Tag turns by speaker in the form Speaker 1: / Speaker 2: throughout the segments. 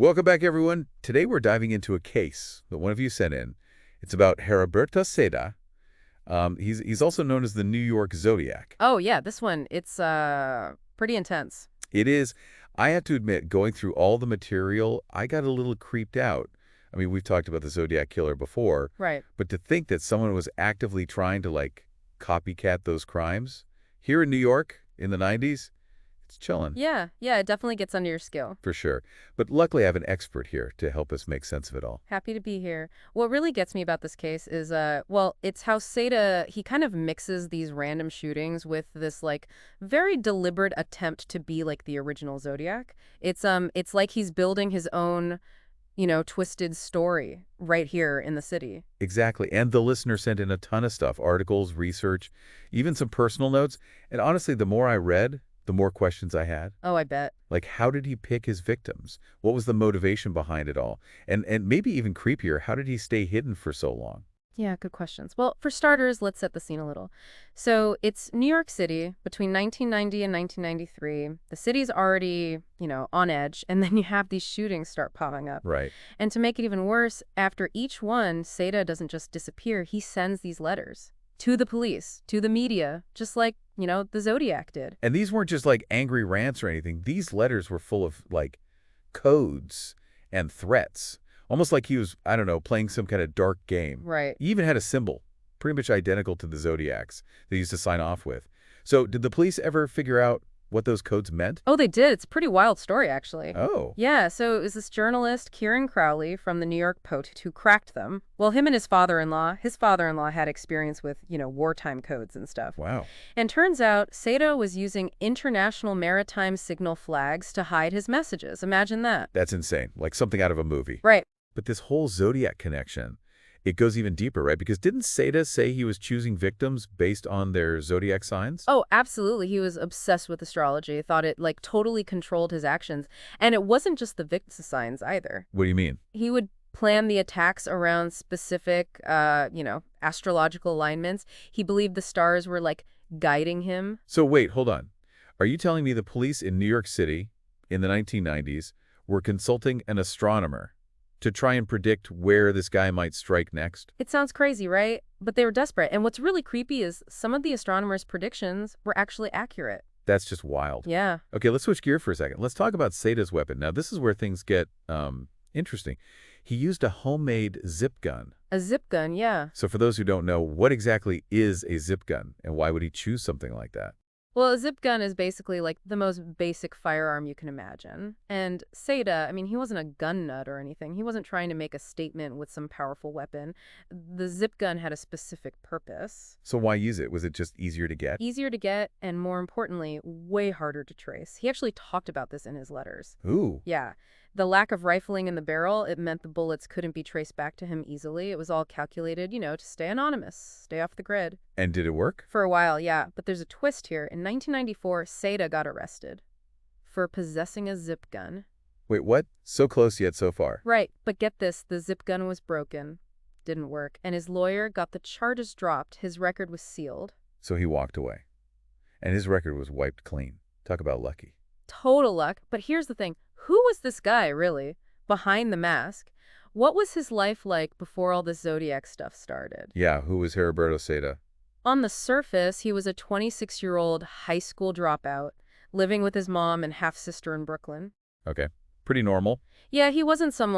Speaker 1: Welcome back, everyone. Today we're diving into a case that one of you sent in. It's about Heriberto Seda. He's also known as the New York Zodiac.
Speaker 2: Oh, yeah, this one, it's pretty intense.
Speaker 1: It is, I have to admit, going through all the material, I got a little creeped out. I mean, we've talked about the Zodiac Killer before,
Speaker 2: Right.
Speaker 1: but to think that someone was actively trying to, like, copycat those crimes here in New York in the 90s, it's chilling.
Speaker 2: Yeah, it definitely gets under your skin.
Speaker 1: For sure. But luckily, I have an expert here to help us make sense of it all.
Speaker 2: Happy to be here. What really gets me about this case is, well, it's how Seda, he kind of mixes these random shootings with this, like, very deliberate attempt to be like the original Zodiac. It's like he's building his own, twisted story right here in the city.
Speaker 1: Exactly. And the listener sent in a ton of stuff, articles, research, even some personal notes. And honestly, the more I read, the more questions I had.
Speaker 2: Oh, I bet.
Speaker 1: Like, how did he pick his victims? What was the motivation behind it all? And maybe even creepier, how did he stay hidden for so long?
Speaker 2: Yeah, good questions. Well, for starters, let's set the scene a little. So it's New York City between 1990 and 1993. The city's already, on edge, and then you have these shootings start popping up.
Speaker 1: Right.
Speaker 2: And to make it even worse, after each one, Seda doesn't just disappear, he sends these letters to the police, to the media, just like, the Zodiac did.
Speaker 1: And these weren't just like angry rants or anything. These letters were full of like codes and threats. Almost like he was, I don't know, playing some kind of dark game.
Speaker 2: Right.
Speaker 1: He even had a symbol, pretty much identical to the Zodiac's, that he used to sign off with. So did the police ever figure out what those codes meant?
Speaker 2: Oh, they did. It's a pretty wild story, actually.
Speaker 1: Oh.
Speaker 2: Yeah, so it was this journalist, Kieran Crowley, from the New York Post, who cracked them. Well, him and his father-in-law had experience with, wartime codes and stuff.
Speaker 1: Wow.
Speaker 2: And turns out, Seda was using international maritime signal flags to hide his messages. Imagine that.
Speaker 1: That's insane. Like something out of a movie.
Speaker 2: Right.
Speaker 1: But this whole Zodiac connection, it goes even deeper, right? Because didn't Seda say he was choosing victims based on their Zodiac signs?
Speaker 2: Oh, absolutely. He was obsessed with astrology, thought it, totally controlled his actions. And it wasn't just the victim signs either.
Speaker 1: What do you mean?
Speaker 2: He would plan the attacks around specific, astrological alignments. He believed the stars were, guiding him.
Speaker 1: So wait, hold on. Are you telling me the police in New York City in the 1990s were consulting an astronomer to try and predict where this guy might strike next?
Speaker 2: It sounds crazy, right? But they were desperate. And what's really creepy is some of the astronomers' predictions were actually accurate.
Speaker 1: That's just wild.
Speaker 2: Yeah.
Speaker 1: Okay, let's switch gear for a second. Let's talk about Seda's weapon. Now, this is where things get interesting. He used a homemade zip gun.
Speaker 2: A zip gun, yeah.
Speaker 1: So for those who don't know, what exactly is a zip gun, and why would he choose something like that?
Speaker 2: Well, a zip gun is basically the most basic firearm you can imagine. And Seda, he wasn't a gun nut or anything. He wasn't trying to make a statement with some powerful weapon. The zip gun had a specific purpose.
Speaker 1: So why use it? Was it just easier to get?
Speaker 2: Easier to get, and more importantly, way harder to trace. He actually talked about this in his letters.
Speaker 1: Ooh.
Speaker 2: Yeah. The lack of rifling in the barrel, it meant the bullets couldn't be traced back to him easily. It was all calculated, to stay anonymous, stay off the grid.
Speaker 1: And did it work?
Speaker 2: For a while, yeah. But there's a twist here. In 1994, Seda got arrested for possessing a zip gun.
Speaker 1: Wait, what? So close yet so far.
Speaker 2: Right. But get this, the zip gun was broken. Didn't work. And his lawyer got the charges dropped. His record was sealed.
Speaker 1: So he walked away. And his record was wiped clean. Talk about lucky.
Speaker 2: Total luck. But here's the thing. Who was this guy, really, behind the mask? What was his life like before all this Zodiac stuff started?
Speaker 1: Yeah, who was Heriberto Seda?
Speaker 2: On the surface, he was a 26-year-old high school dropout, living with his mom and half-sister in Brooklyn.
Speaker 1: Okay. Pretty normal.
Speaker 2: Yeah, he wasn't some,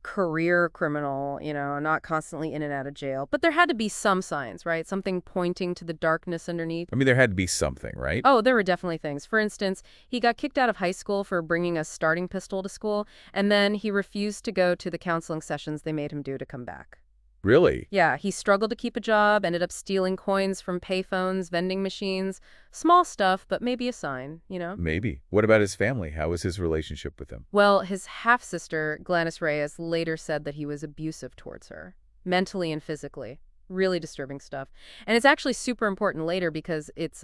Speaker 2: career criminal, not constantly in and out of jail. But there had to be some signs, right? Something pointing to the darkness underneath.
Speaker 1: I mean, there had to be something, right?
Speaker 2: Oh, there were definitely things. For instance, he got kicked out of high school for bringing a starting pistol to school, and then he refused to go to the counseling sessions they made him do to come back.
Speaker 1: Really?
Speaker 2: Yeah, he struggled to keep a job, ended up stealing coins from payphones, vending machines. Small stuff, but maybe a sign,
Speaker 1: Maybe. What about his family? How was his relationship with them?
Speaker 2: Well, his half-sister, Gladys Reyes, later said that he was abusive towards her, mentally and physically. Really disturbing stuff. And it's actually super important later because it's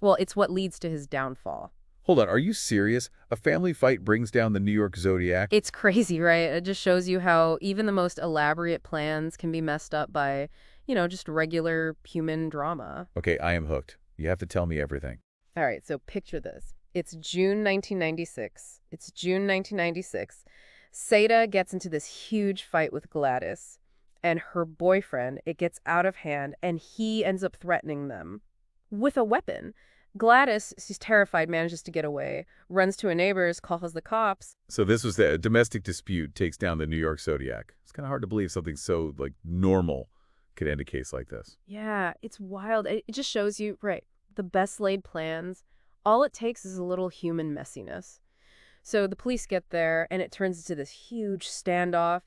Speaker 2: what leads to his downfall.
Speaker 1: Hold on, are you serious? A family fight brings down the New York Zodiac?
Speaker 2: It's crazy, right? It just shows you how even the most elaborate plans can be messed up by, just regular human drama.
Speaker 1: Okay, I am hooked. You have to tell me everything.
Speaker 2: All right, so picture this. It's June 1996. Seda gets into this huge fight with Gladys, and her boyfriend, it gets out of hand, and he ends up threatening them with a weapon. Gladys, she's terrified, manages to get away, runs to a neighbor's, calls the cops.
Speaker 1: So this was the domestic dispute takes down the New York Zodiac. It's kind of hard to believe something so, like, normal could end a case like this.
Speaker 2: Yeah, it's wild. It just shows you, right, the best laid plans. All it takes is a little human messiness. So the police get there, and it turns into this huge standoff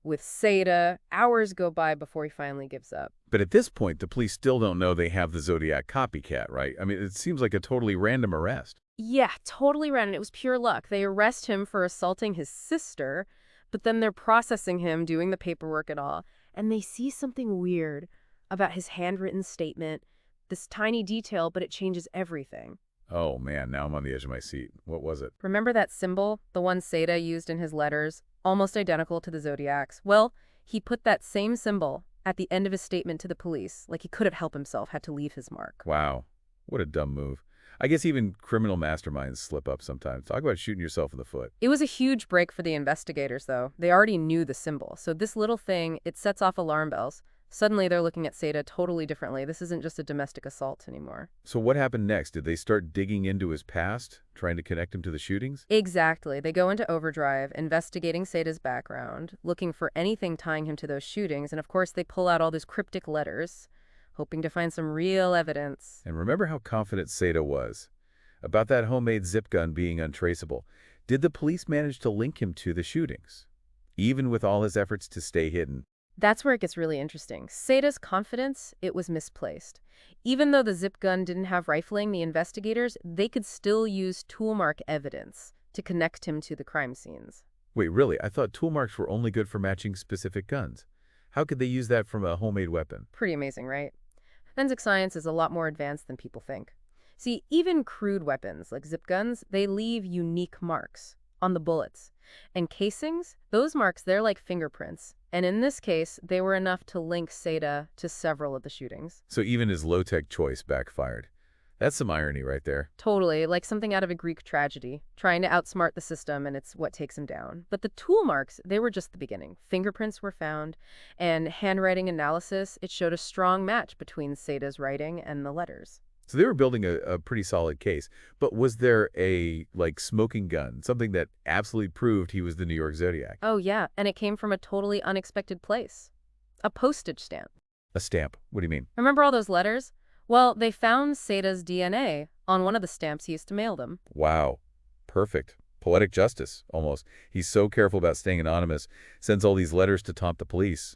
Speaker 2: with Seda. Hours go by before he finally gives up.
Speaker 1: But at this point, the police still don't know they have the Zodiac copycat, right? I mean, it seems like a totally random arrest.
Speaker 2: Yeah, totally random. It was pure luck. They arrest him for assaulting his sister, but then they're processing him, doing the paperwork and all, and they see something weird about his handwritten statement, this tiny detail, but it changes everything.
Speaker 1: Oh, man, now I'm on the edge of my seat. What was it?
Speaker 2: Remember that symbol, the one Seda used in his letters, almost identical to the Zodiac's? Well, he put that same symbol at the end of his statement to the police, like he could have helped himself, had to leave his mark.
Speaker 1: Wow, what a dumb move. I guess even criminal masterminds slip up sometimes. Talk about shooting yourself in the foot.
Speaker 2: It was a huge break for the investigators, though. They already knew the symbol, so this little thing, it sets off alarm bells. Suddenly, they're looking at Seda totally differently. This isn't just a domestic assault anymore.
Speaker 1: So what happened next? Did they start digging into his past, trying to connect him to the shootings?
Speaker 2: Exactly. They go into overdrive, investigating Seda's background, looking for anything tying him to those shootings, and of course they pull out all those cryptic letters, hoping to find some real evidence.
Speaker 1: And remember how confident Seda was about that homemade zip gun being untraceable. Did the police manage to link him to the shootings, even with all his efforts to stay hidden?
Speaker 2: That's where it gets really interesting. Seda's confidence, it was misplaced. Even though the zip gun didn't have rifling, the investigators, they could still use tool mark evidence to connect him to the crime scenes.
Speaker 1: Wait, really? I thought tool marks were only good for matching specific guns. How could they use that from a homemade weapon?
Speaker 2: Pretty amazing, right? Forensic science is a lot more advanced than people think. See, even crude weapons like zip guns, they leave unique marks on the bullets. And casings, those marks, they're like fingerprints. And in this case, they were enough to link Seda to several of the shootings.
Speaker 1: So even his low-tech choice backfired. That's some irony right there.
Speaker 2: Totally, like something out of a Greek tragedy, trying to outsmart the system, and it's what takes him down. But the tool marks, they were just the beginning. Fingerprints were found, and handwriting analysis, it showed a strong match between Seda's writing and the letters.
Speaker 1: So they were building a pretty solid case. But was there a, like, smoking gun, something that absolutely proved he was the New York Zodiac?
Speaker 2: Oh yeah, and it came from a totally unexpected place. A postage stamp.
Speaker 1: A stamp? What do you mean?
Speaker 2: Remember all those letters? Well, they found Seda's DNA on one of the stamps he used to mail them.
Speaker 1: Wow. Perfect. Poetic justice, almost. He's so careful about staying anonymous, sends all these letters to taunt the police.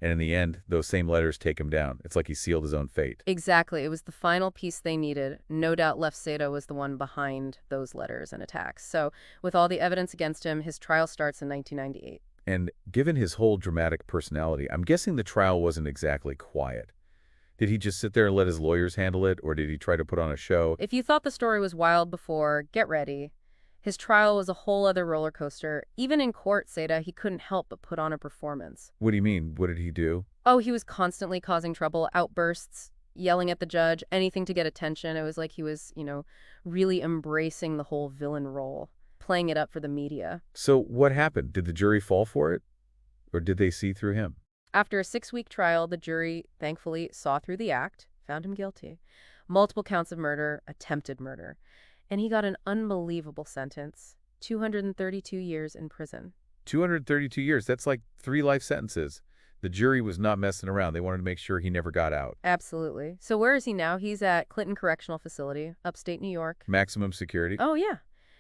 Speaker 1: And in the end, those same letters take him down. It's like he sealed his own fate.
Speaker 2: Exactly. It was the final piece they needed. No doubt Left Seda was the one behind those letters and attacks. So with all the evidence against him, his trial starts in 1998.
Speaker 1: And given his whole dramatic personality, I'm guessing the trial wasn't exactly quiet. Did he just sit there and let his lawyers handle it, or did he try to put on a show?
Speaker 2: If you thought the story was wild before, get ready. His trial was a whole other roller coaster. Even in court, Seda, he couldn't help but put on a performance.
Speaker 1: What do you mean? What did he do?
Speaker 2: Oh, he was constantly causing trouble, outbursts, yelling at the judge, anything to get attention. It was like he was, really embracing the whole villain role, playing it up for the media.
Speaker 1: So what happened? Did the jury fall for it? Or did they see through him?
Speaker 2: After a 6-week trial, the jury, thankfully, saw through the act, found him guilty. Multiple counts of murder, attempted murder. And he got an unbelievable sentence, 232 years in prison.
Speaker 1: 232 years. That's like 3 life sentences. The jury was not messing around. They wanted to make sure he never got out.
Speaker 2: Absolutely. So where is he now? He's at Clinton Correctional Facility, upstate New York.
Speaker 1: Maximum security.
Speaker 2: Oh, yeah.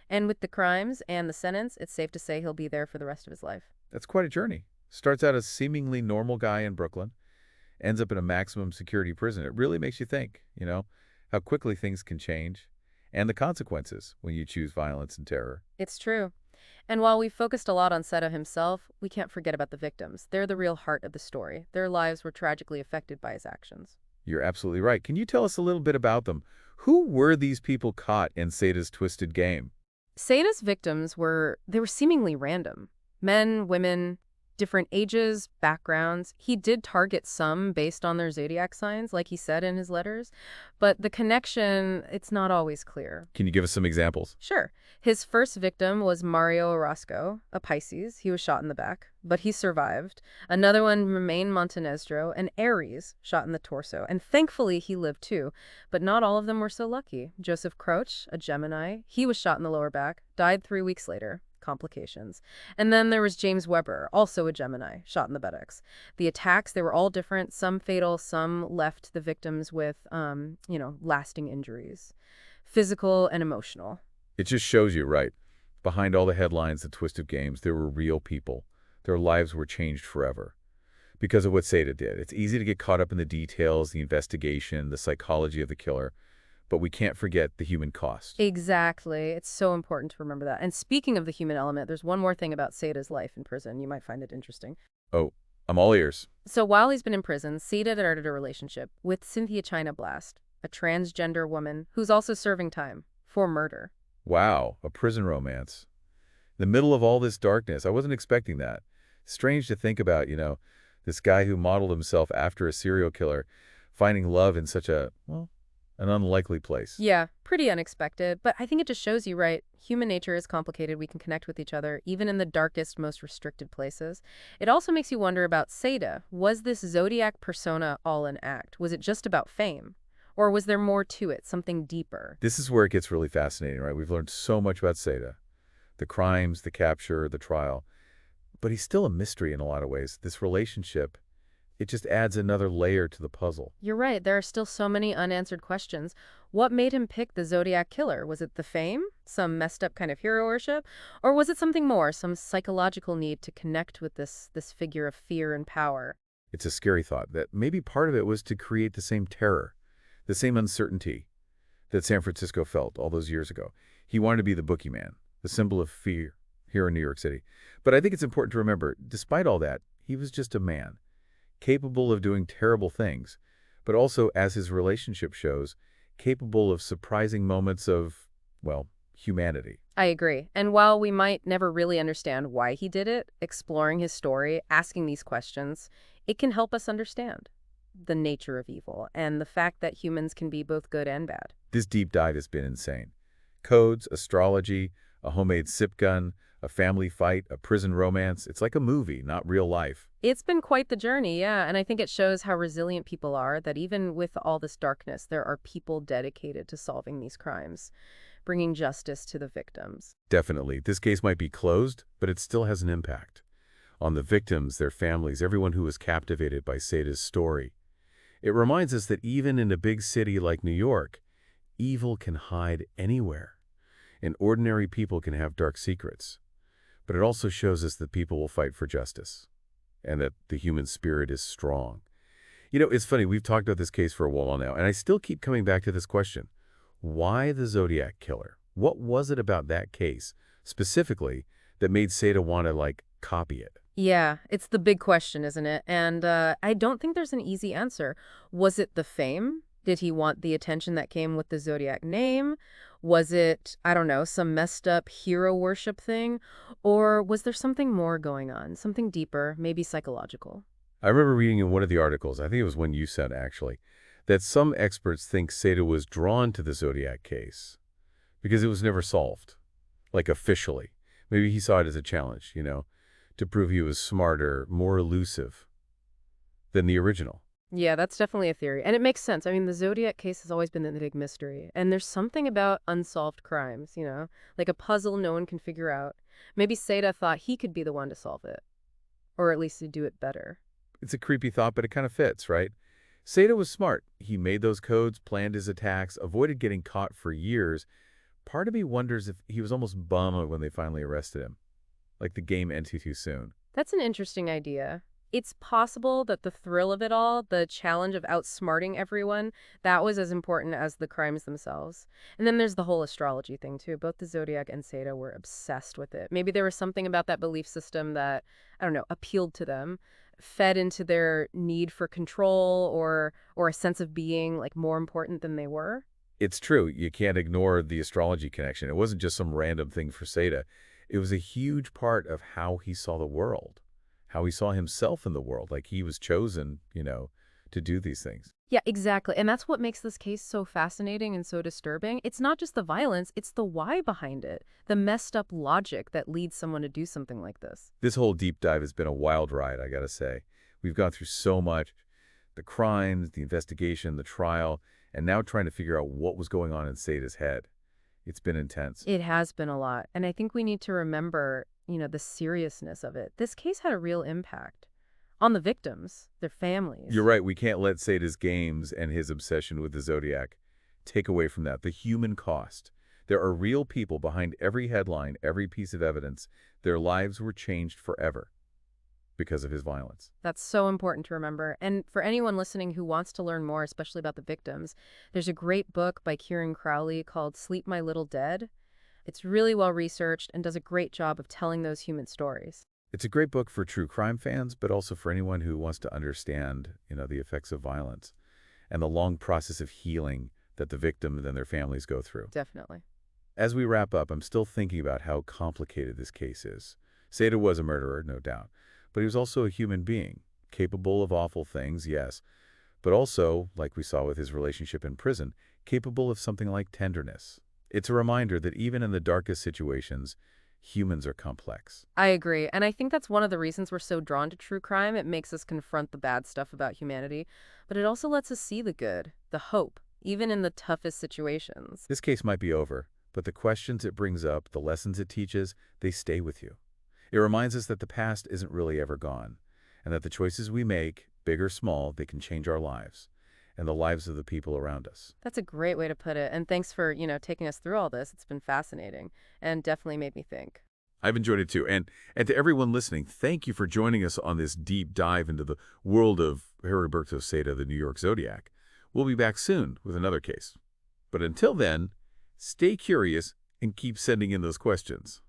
Speaker 2: And with the crimes and the sentence, it's safe to say he'll be there for the rest of his life.
Speaker 1: That's quite a journey. Starts out a seemingly normal guy in Brooklyn, ends up in a maximum security prison. It really makes you think, how quickly things can change and the consequences when you choose violence and terror.
Speaker 2: It's true. And while we focused a lot on Seda himself, we can't forget about the victims. They're the real heart of the story. Their lives were tragically affected by his actions.
Speaker 1: You're absolutely right. Can you tell us a little bit about them? Who were these people caught in Seda's twisted game?
Speaker 2: Seda's victims were seemingly random. Men, women, different ages, backgrounds. He did target some based on their zodiac signs, like he said in his letters, but the connection, it's not always clear.
Speaker 1: Can you give us some examples?
Speaker 2: Sure. His first victim was Mario Orozco, a Pisces. He was shot in the back, but he survived. Another one, Romain Montenegro, an Aries, shot in the torso. And thankfully, he lived too. But not all of them were so lucky. Joseph Croce, a Gemini, he was shot in the lower back, died 3 weeks later. Complications. And then there was James Weber, also a Gemini, shot in the buttocks. The attacks, they were all different, some fatal, some left the victims with, lasting injuries, physical and emotional.
Speaker 1: It just shows you, right? Behind all the headlines, the twist of games, there were real people. Their lives were changed forever because of what Seda did. It's easy to get caught up in the details, the investigation, the psychology of the killer, but we can't forget the human cost.
Speaker 2: Exactly. It's so important to remember that. And speaking of the human element, there's one more thing about Seda's life in prison. You might find it interesting.
Speaker 1: Oh, I'm all ears.
Speaker 2: So while he's been in prison, Seda started a relationship with Cynthia China Blast, a transgender woman who's also serving time for murder.
Speaker 1: Wow, a prison romance. In the middle of all this darkness, I wasn't expecting that. Strange to think about, this guy who modeled himself after a serial killer, finding love in such an unlikely place.
Speaker 2: Yeah, pretty unexpected, but I think it just shows you, right? Human nature is complicated. We can connect with each other, even in the darkest, most restricted places. It also makes you wonder about Seda. Was this Zodiac persona all an act? Was it just about fame? Or was there more to it, something deeper?
Speaker 1: This is where it gets really fascinating, right? We've learned so much about Seda. The crimes, the capture, the trial. But he's still a mystery in a lot of ways. This relationship, it just adds another layer to the puzzle.
Speaker 2: You're right. There are still so many unanswered questions. What made him pick the Zodiac Killer? Was it the fame? Some messed up kind of hero worship? Or was it something more, some psychological need to connect with this figure of fear and power?
Speaker 1: It's a scary thought that maybe part of it was to create the same terror, the same uncertainty that San Francisco felt all those years ago. He wanted to be the boogeyman, the symbol of fear here in New York City. But I think it's important to remember, despite all that, he was just a man, capable of doing terrible things, but also, as his relationship shows, capable of surprising moments of, humanity.
Speaker 2: I agree. And while we might never really understand why he did it, exploring his story, asking these questions, it can help us understand the nature of evil and the fact that humans can be both good and bad.
Speaker 1: This deep dive has been insane. Codes, astrology, a homemade sip gun, a family fight, a prison romance. It's like a movie, not real life.
Speaker 2: It's been quite the journey, yeah, and I think it shows how resilient people are, that even with all this darkness, there are people dedicated to solving these crimes, bringing justice to the victims.
Speaker 1: Definitely. This case might be closed, but it still has an impact on the victims, their families, everyone who was captivated by Seda's story. It reminds us that even in a big city like New York, evil can hide anywhere, and ordinary people can have dark secrets. But it also shows us that people will fight for justice, and that the human spirit is strong. It's funny, we've talked about this case for a while now, and I still keep coming back to this question. Why the Zodiac Killer? What was it about that case, specifically, that made Seda want to, copy it?
Speaker 2: Yeah, it's the big question, isn't it? And I don't think there's an easy answer. Was it the fame? Did he want the attention that came with the Zodiac name? Was it, I don't know, some messed up hero worship thing? Or was there something more going on, something deeper, maybe psychological?
Speaker 1: I remember reading in one of the articles, I think it was one you sent actually, that some experts think Seda was drawn to the Zodiac case because it was never solved, officially. Maybe he saw it as a challenge, to prove he was smarter, more elusive than the original.
Speaker 2: Yeah, that's definitely a theory. And it makes sense. I mean, the Zodiac case has always been the big mystery. And there's something about unsolved crimes, like a puzzle no one can figure out. Maybe Seda thought he could be the one to solve it, or at least to do it better.
Speaker 1: It's a creepy thought, but it kind of fits, right? Seda was smart. He made those codes, planned his attacks, avoided getting caught for years. Part of me wonders if he was almost bummed when they finally arrested him. Like the game ended too soon.
Speaker 2: That's an interesting idea. It's possible that the thrill of it all, the challenge of outsmarting everyone, that was as important as the crimes themselves. And then there's the whole astrology thing, too. Both the Zodiac and Seda were obsessed with it. Maybe there was something about that belief system that, I don't know, appealed to them, fed into their need for control or a sense of being, more important than they were.
Speaker 1: It's true. You can't ignore the astrology connection. It wasn't just some random thing for Seda. It was a huge part of how he saw the world, how he saw himself in the world, like he was chosen, to do these things.
Speaker 2: Yeah, exactly. And that's what makes this case so fascinating and so disturbing. It's not just the violence, it's the why behind it, the messed up logic that leads someone to do something like this.
Speaker 1: This whole deep dive has been a wild ride, I gotta say. We've gone through so much, the crimes, the investigation, the trial, and now trying to figure out what was going on in Seda's head. It's been intense.
Speaker 2: It has been a lot. And I think we need to remember, the seriousness of it. This case had a real impact on the victims, their
Speaker 1: You're
Speaker 2: families.
Speaker 1: right, we can't let Seda's games and his obsession with the Zodiac take away from that. The human cost. There are real people behind every headline, every piece of evidence. Their lives were changed forever because of his violence.
Speaker 2: That's so important to remember. And for anyone listening who wants to learn more, especially about the victims, there's a great book by Kieran Crowley called Sleep My Little Dead. It's really well researched and does a great job of telling those human stories.
Speaker 1: It's a great book for true crime fans, but also for anyone who wants to understand, the effects of violence and the long process of healing that the victims and their families go through.
Speaker 2: Definitely.
Speaker 1: As we wrap up, I'm still thinking about how complicated this case is. Seda was a murderer, no doubt, but he was also a human being, capable of awful things, yes, but also, like we saw with his relationship in prison, capable of something like tenderness. It's a reminder that even in the darkest situations, humans are complex.
Speaker 2: I agree. And I think that's one of the reasons we're so drawn to true crime. It makes us confront the bad stuff about humanity, but it also lets us see the good, the hope, even in the toughest situations.
Speaker 1: This case might be over, but the questions it brings up, the lessons it teaches, they stay with you. It reminds us that the past isn't really ever gone, and that the choices we make, big or small, they can change our lives and the lives of the people around us.
Speaker 2: That's a great way to put it. And thanks for, taking us through all this. It's been fascinating and definitely made me think.
Speaker 1: I've enjoyed it too. And to everyone listening, thank you for joining us on this deep dive into the world of Heriberto Seda, the New York Zodiac. We'll be back soon with another case. But until then, stay curious and keep sending in those questions.